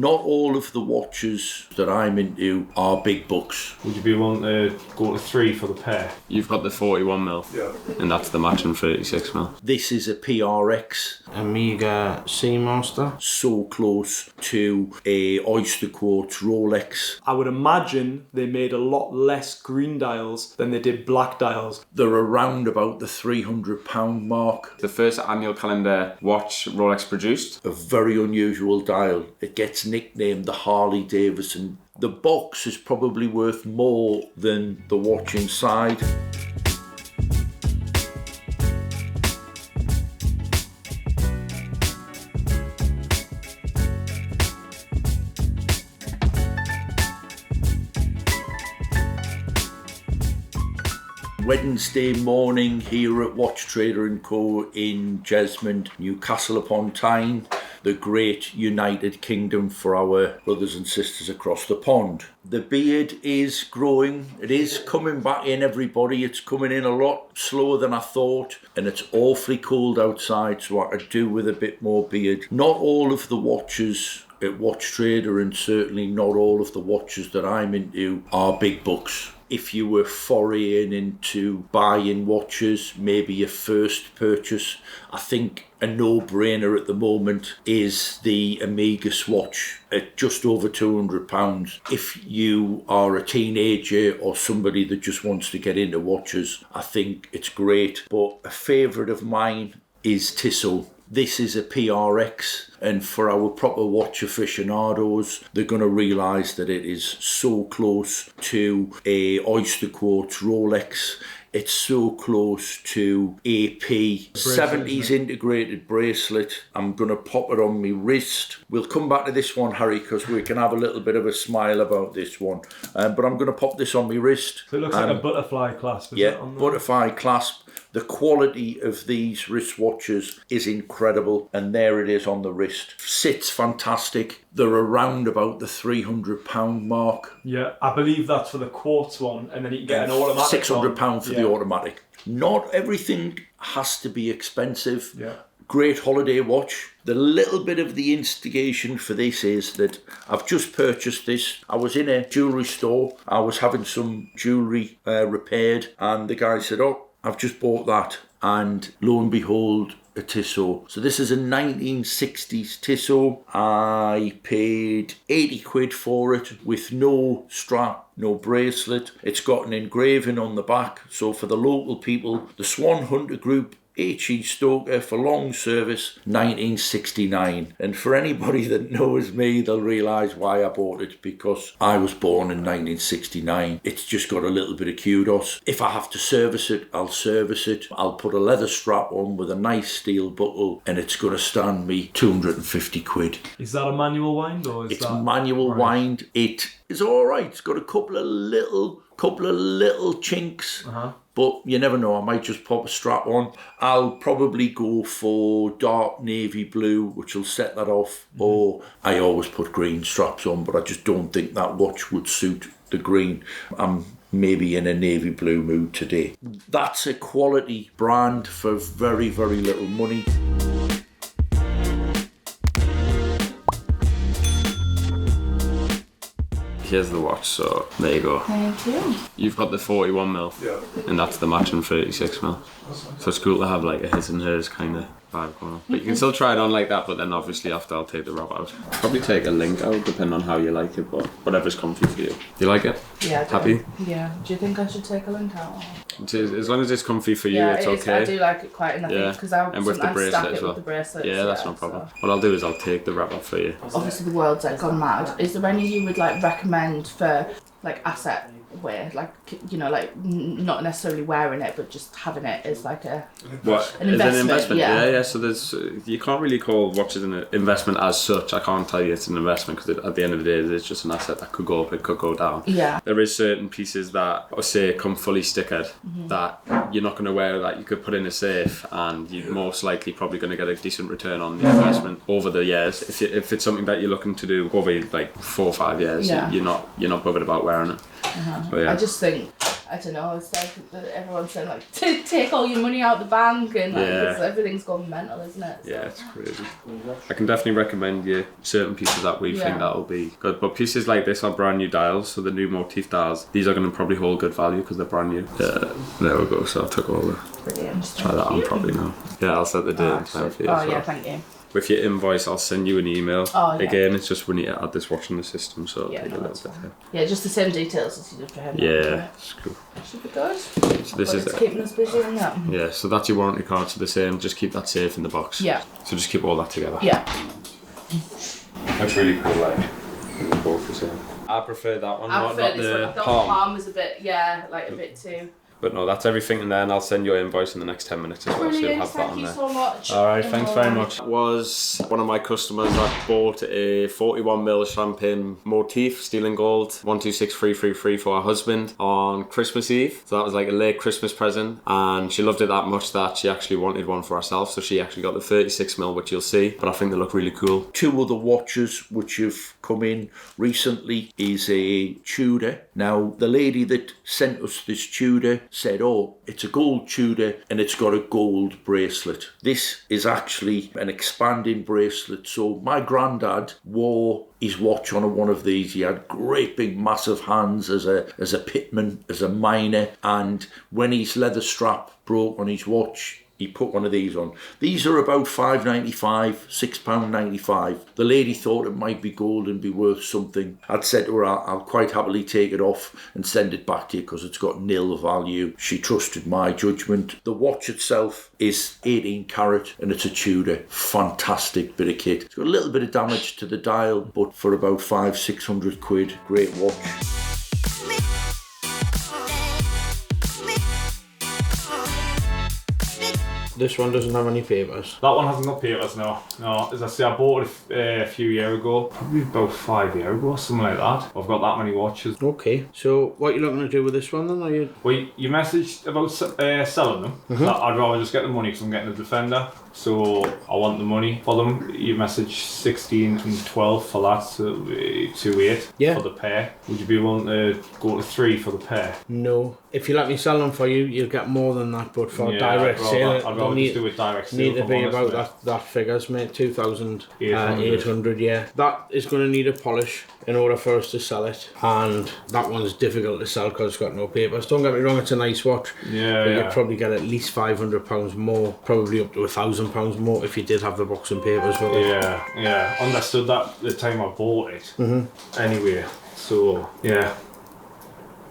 Not all of the watches that I'm into are big bucks. Would you be willing to go to 3 for the pair? You've got the 41mm, and that's the matching 36mm. This is a PRX Omega Seamaster. so close to a Oyster Quartz Rolex. I would imagine they made a lot less green dials than they did black dials. They're around about the £300 mark. The first annual calendar watch Rolex produced. A very unusual dial. It gets nicknamed the Harley Davidson. The box is probably worth more than the watch inside. Wednesday morning here at Watchtrader Co in Jesmond, Newcastle upon Tyne, the great United Kingdom for our brothers and sisters across the pond. The beard is growing, it is coming back in, everybody. It's coming in a lot slower than I thought, and it's awfully cold outside, so I could do with a bit more beard. Not all of the watches at Watchtrader, and certainly not all of the watches that I'm into, are big bucks. If you were foraying into buying watches, maybe your first purchase, I think a no-brainer at the moment is the Omega Swatch at just over £200. If you are a teenager or somebody that just wants to get into watches, I think it's great. But a favourite of mine is Tissot. This is a PRX, and for our proper watch aficionados, they're going to realise that it is so close to a Oyster Quartz Rolex. It's so close to AP 70s integrated bracelet. I'm going to pop it on my wrist. We'll come back to this one, Harry, because we can have a little bit of a smile about this one. But I'm going to pop this on my wrist. So it looks like a butterfly clasp, is yeah, it? On the... butterfly clasp. The quality of these wristwatches is incredible, and there it is on the wrist. Sits fantastic. They're around about the £300 mark. Yeah, I believe that's for the quartz one, and then you can get an automatic £600 for the automatic. Not everything has to be expensive. Yeah. Great holiday watch. The little bit of the instigation for this is that I've just purchased this. I was in a jewellery store. I was having some jewellery repaired, and the guy said, "Oh, I've just bought that," and lo and behold, a Tissot. So this is a 1960s Tissot. I paid 80 quid for it with no strap, no bracelet. It's got an engraving on the back. So for the local people, the Swan Hunter Group, H.E. Stoker for long service, 1969. And for anybody that knows me, they'll realise why I bought it, because I was born in 1969. It's just got a little bit of kudos. If I have to service it, I'll service it. I'll put a leather strap on with a nice steel buckle, and it's going to stand me 250 quid. Is that a manual wind, or is it's that... manual wind. It is all right. It's got a couple of little chinks. But you never know, I might just pop a strap on. I'll probably go for dark navy blue, which will set that off. Or I always put green straps on, but I just don't think that watch would suit the green. I'm maybe in a navy blue mood today. That's a quality brand for very, very little money. Here's the watch, so there you go. Thank you. You've got the 41mm, and that's the matching 36mm. So it's cool to have like a his and hers kind of vibe going on. But you can still try it on like that, but then obviously after I'll take the wrap out. Probably take a link out depending on how you like it, but whatever's comfy for you. You like it? Yeah, I do. Happy? Yeah. Do you think I should take a link out? As long as it's comfy for you, Yeah, it's it is. okay. I do like it quite, and I think because I'll and with the sometimes bracelet stack as it well. with the bracelets. Yeah, that's no problem. So. What I'll do is I'll take the wrap off for you. Obviously the world's like gone mad. Is there any you would like recommend for like asset wear, like, you know, like not necessarily wearing it, but just having it as like an investment? Yeah. So there's you can't really call watches an investment as such. I can't tell you it's an investment because at the end of the day, it's just an asset that could go up, it could go down. Yeah. There is certain pieces that, say, come fully stickered that you're not going to wear, that you could put in a safe, and you're most likely probably going to get a decent return on the investment over the years. If it's something that you're looking to do over like 4 or 5 years, you're not bothered about wearing it. But yeah. I just think I don't know, it's like everyone's saying like take all your money out the bank and like, everything's gone mental, isn't it? So. Yeah, it's crazy. I can definitely recommend you certain pieces that we think that'll be good, but pieces like this are brand new dials, so the new motif dials, these are going to probably hold good value because they're brand new. There we go, so I took all the... Brilliant. Try that on properly now. Yeah, I'll set the date and time for you. Oh yeah, thank you. With your invoice, I'll send you an email. Oh, yeah. Again, it's just we need to add this watch in the system, so it'll take a little bit. Yeah, just the same details as you did for him. Yeah, it's cool. Should be good. So this is keeping us busy and that. Yeah, so that's your warranty card, so the same. Just keep that safe in the box. Yeah. So just keep all that together. Yeah. That's really cool, like. Both the same. I prefer that one. I prefer this one. The palm was a bit, like a bit too. But no, that's everything in there, and I'll send your invoice in the next 10 minutes as well, so you'll have that on there. Thank you so much. Alright, thanks very much. Was one of my customers that bought a 41mm champagne motif, steel and gold, 126333 for her husband on Christmas Eve. So that was like a late Christmas present, and she loved it that much that she actually wanted one for herself, so she actually got the 36mm, which you'll see, but I think they look really cool. Two other watches which have come in recently is a Tudor. Now, the lady that sent us this Tudor said, oh, it's a gold Tudor and it's got a gold bracelet. This is actually an expanding bracelet. So my granddad wore his watch on one of these. He had great big massive hands as a pitman, as a miner, and when his leather strap broke on his watch, he put one of these on. These are about £5.95, £6.95. The lady thought it might be gold and be worth something. I'd said to her, I'll quite happily take it off and send it back to you because it's got nil value. She trusted my judgment. The watch itself is 18 carat and it's a Tudor. Fantastic bit of kit. It's got a little bit of damage to the dial, but for about £500-600, great watch. This one doesn't have any papers. That one hasn't got papers, no. No, as I say, I bought it a few years ago, probably about 5 years ago, something like that. I've got that many watches. Okay, so what are you looking to do with this one then? Are you? Well, you messaged about selling them. I'd rather just get the money because I'm getting a Defender. So I want the money for them. You messaged 16 and 12 for that, so 2.8 for the pair. Would you be willing to go to 3 for the pair? No. If you let me sell them for you, you'll get more than that, but for direct sale, I'd rather just do it direct sale. Need to be about that figures, mate. 2,800, yeah. That is going to need a polish in order for us to sell it, and that one's difficult to sell because it's got no papers. Don't get me wrong, it's a nice watch. Yeah, but you'd probably get at least £500 more, probably up to £1,000 more if you did have the box and papers with it. Yeah. Understood that at the time I bought it. Anyway, so yeah.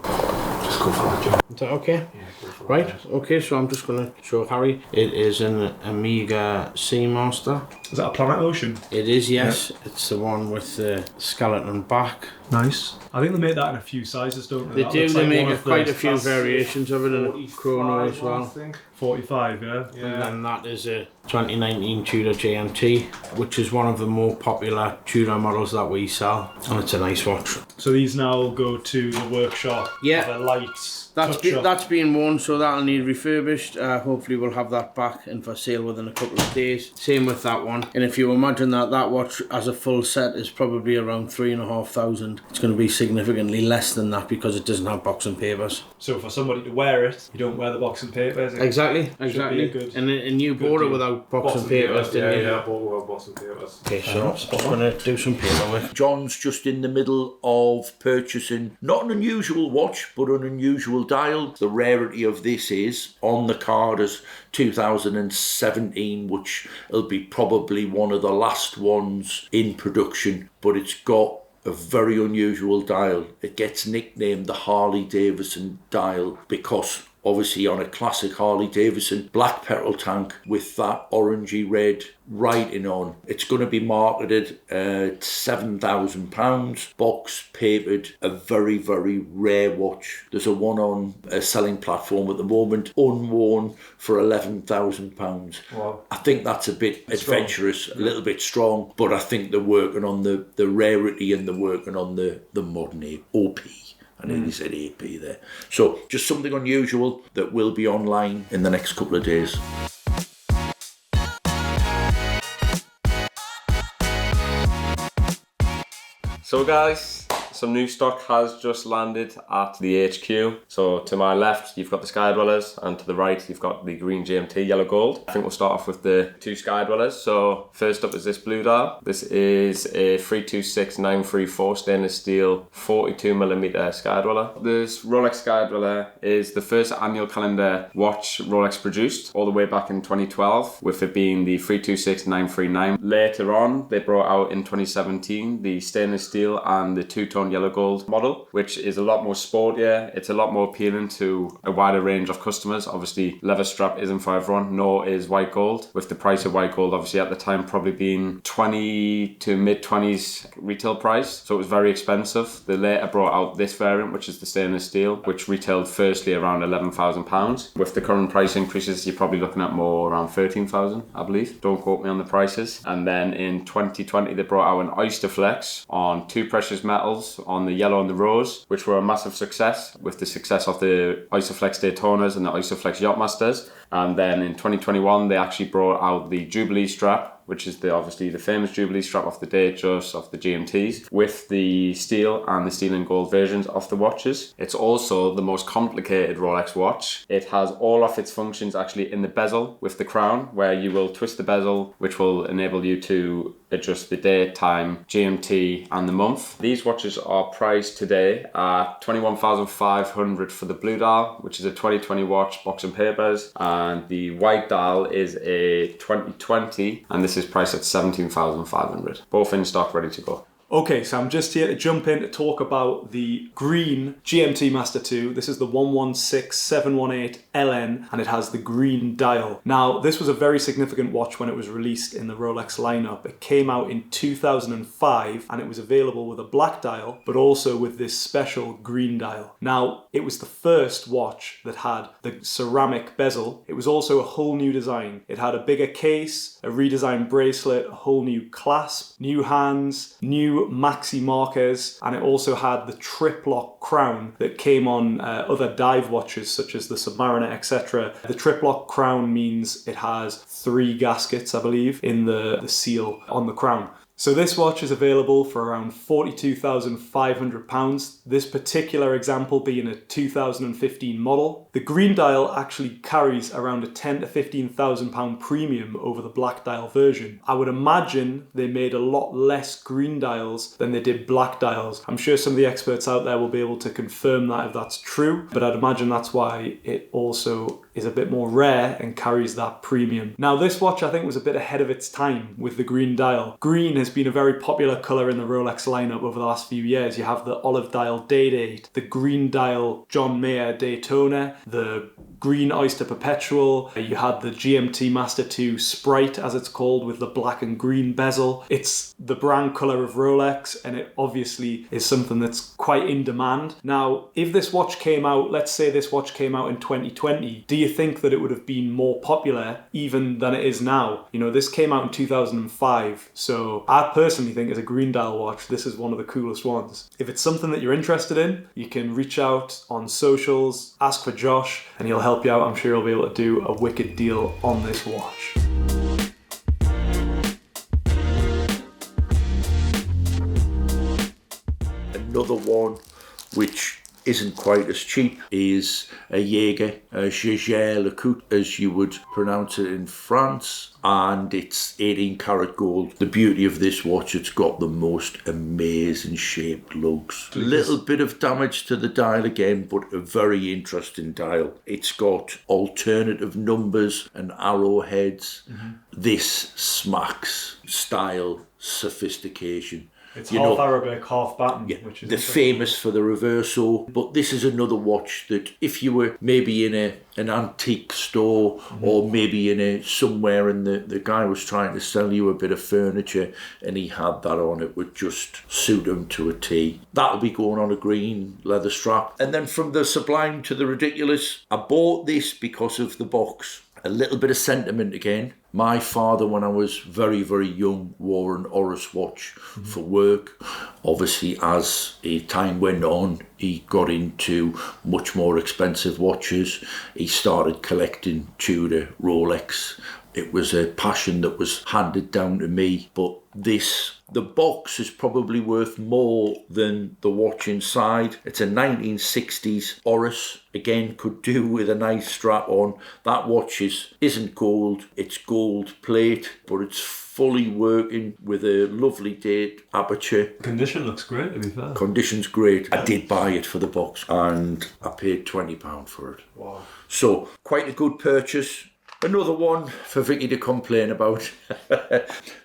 Just go for that, John. Is that okay? Yeah, go for right, that. okay, so I'm just going to show Harry. It is an Omega Seamaster. Is that a Planet Ocean? It is, yes. Yeah. It's the one with the skeleton back. Nice. I think they make that in a few sizes, don't they? They do, they make quite a few variations of it in a chrono as well. I think. 45, yeah. And then that is a 2019 Tudor GMT, which is one of the more popular Tudor models that we sell, and it's a nice watch. So these now go to the workshop. Yeah. For the lights. That's being worn, so that'll need refurbished. Hopefully we'll have that back and for sale within a couple of days. Same with that one. And if you imagine that watch as a full set is probably around 3,500, it's going to be significantly less than that because it doesn't have box and papers. So for somebody to wear it, you don't wear the box and papers. Exactly. And you bought it without box and papers, didn't you? Yeah, I bought it without box and papers. Okay, so I'm just going to do some paperwork. John's just in the middle of purchasing not an unusual watch, but an unusual dial. The rarity of this is on the card as 2017, which will be probably one of the last ones in production, but it's got a very unusual dial. It gets nicknamed the Harley Davidson dial because obviously on a classic Harley Davidson black petrol tank with that orangey red writing on. It's going to be marketed at £7,000, box papered, a very, very rare watch. There's a one on a selling platform at the moment, unworn, for £11,000. Wow. I think that's a bit adventurous, a little bit strong, but I think they're working on the rarity and they're working on the modern OP. I nearly said AP there. So just something unusual that will be online in the next couple of days. So guys, some new stock has just landed at the HQ. So to my left, you've got the Sky-Dwellers, and to the right, you've got the green GMT yellow gold. I think we'll start off with the 2 Sky-Dwellers. So first up is this blue dial. This is a 326934 stainless steel 42mm Sky-Dweller. This Rolex Sky-Dweller is the first annual calendar watch Rolex produced, all the way back in 2012, with it being the 326939. Later on, they brought out in 2017 the stainless steel and the two-tone yellow gold model, which is a lot more sportier. It's a lot more appealing to a wider range of customers. Obviously, leather strap isn't for everyone, nor is white gold, with the price of white gold obviously at the time probably being 20 to mid-20s retail price, so it was very expensive. They later brought out this variant, which is the stainless steel, which retailed firstly around £11,000. With the current price increases, you're probably looking at more around 13,000, I believe. Don't quote me on the prices. And then in 2020, they brought out an Oyster Flex on 2 precious metals, on the yellow and the rose, which were a massive success, with the success of the Oyster Flex Daytonas and the Oyster Flex Yachtmasters. And then in 2021, they actually brought out the Jubilee strap, which is obviously the famous Jubilee strap of the Datejust, of the GMTs, with the steel and the steel and gold versions of the watches. It's also the most complicated Rolex watch. It has all of its functions actually in the bezel with the crown, where you will twist the bezel, which will enable you to adjust the date, time, GMT and the month. These watches are priced today at $21,500 for the blue dial, which is a 2020 watch, box and papers, and the white dial is a 2020, and this is priced at $17,500. Both in stock, ready to go. Okay, so I'm just here to jump in to talk about the green GMT-Master II. This is the 116718 LN, and it has the green dial. Now, this was a very significant watch when it was released in the Rolex lineup. It came out in 2005, and it was available with a black dial, but also with this special green dial. Now, it was the first watch that had the ceramic bezel. It was also a whole new design. It had a bigger case, a redesigned bracelet, a whole new clasp, new hands, new maxi markers, and it also had the trip lock crown that came on other dive watches such as the Submariner, etc. The trip lock crown means it has 3 gaskets, I believe, in the seal on the crown. So this watch is available for around £42,500, this particular example being a 2015 model. The green dial actually carries around a £10,000 to £15,000 premium over the black dial version. I would imagine they made a lot less green dials than they did black dials. I'm sure some of the experts out there will be able to confirm that if that's true, but I'd imagine that's why it also is a bit more rare and carries that premium. Now this watch I think was a bit ahead of its time with the green dial. Green has been a very popular colour in the Rolex lineup over the last few years. You have the olive dial Date, the green dial John Mayer Daytona, the green Oyster Perpetual, you had the GMT-Master II Sprite as it's called, with the black and green bezel. It's the brand colour of Rolex, and it obviously is something that's quite in demand. Now, if this watch came out, let's say this watch came out in 2020, do you think that it would have been more popular even than it is now? You know, this came out in 2005, so I personally think as a green dial watch, this is one of the coolest ones. If it's something that you're interested in, you can reach out on socials, ask for Josh, and he'll help you out. I'm sure he'll be able to do a wicked deal on this watch. Another one which isn't quite as cheap is a Jaeger, a Jaeger-LeCoultre as you would pronounce it in France, and it's 18 karat gold. The beauty of this watch, it's got the most amazing shaped lugs. A little bit of damage to the dial again, but a very interesting dial. It's got alternative numbers and arrowheads. This smacks style, sophistication. It's half Arabic, half Baton, which is they're famous for the reverso, but this is another watch that if you were maybe in an antique store or maybe in somewhere and the guy was trying to sell you a bit of furniture and he had that on, it would just suit him to a T. That'll be going on a green leather strap. And then from the sublime to the ridiculous, I bought this because of the box. A little bit of sentiment again. My father, when I was very, very young, wore an Oris watch for work. Obviously, as time went on, he got into much more expensive watches. He started collecting Tudor, Rolex. It was a passion that was handed down to me, but this. The box is probably worth more than the watch inside. It's a 1960s Oris. Again, could do with a nice strap on. That watch isn't gold, it's gold plate, but it's fully working with a lovely date aperture. Condition looks great, to be fair. Condition's great. I did buy it for the box and I paid £20 for it. Wow. So, quite a good purchase. Another one for Vicky to complain about.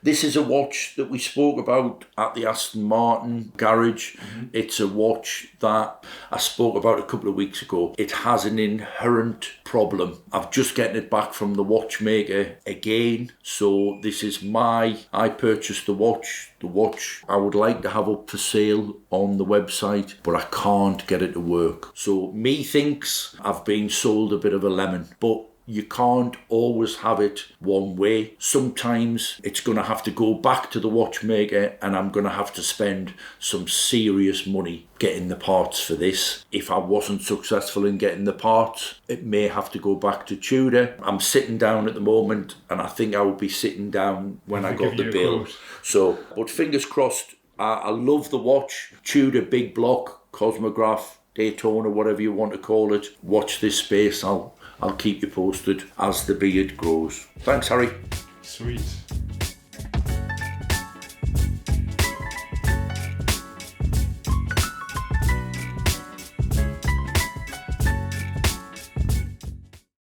This is a watch that we spoke about at the Aston Martin garage. It's a watch that I spoke about a couple of weeks ago. It has an inherent problem. I've just getting it back from the watchmaker again. So this is I purchased the watch. The watch I would like to have up for sale on the website, but I can't get it to work. So me thinks I've been sold a bit of a lemon, but you can't always have it one way. Sometimes it's going to have to go back to the watchmaker and I'm going to have to spend some serious money getting the parts for this. If I wasn't successful in getting the parts, it may have to go back to Tudor. I'm sitting down at the moment and I think I will be sitting down when I got the bill. So, but fingers crossed. I love the watch. Tudor big block, Cosmograph, Daytona, whatever you want to call it. Watch this space. I'll keep you posted as the beard grows. Thanks, Harry. Sweet.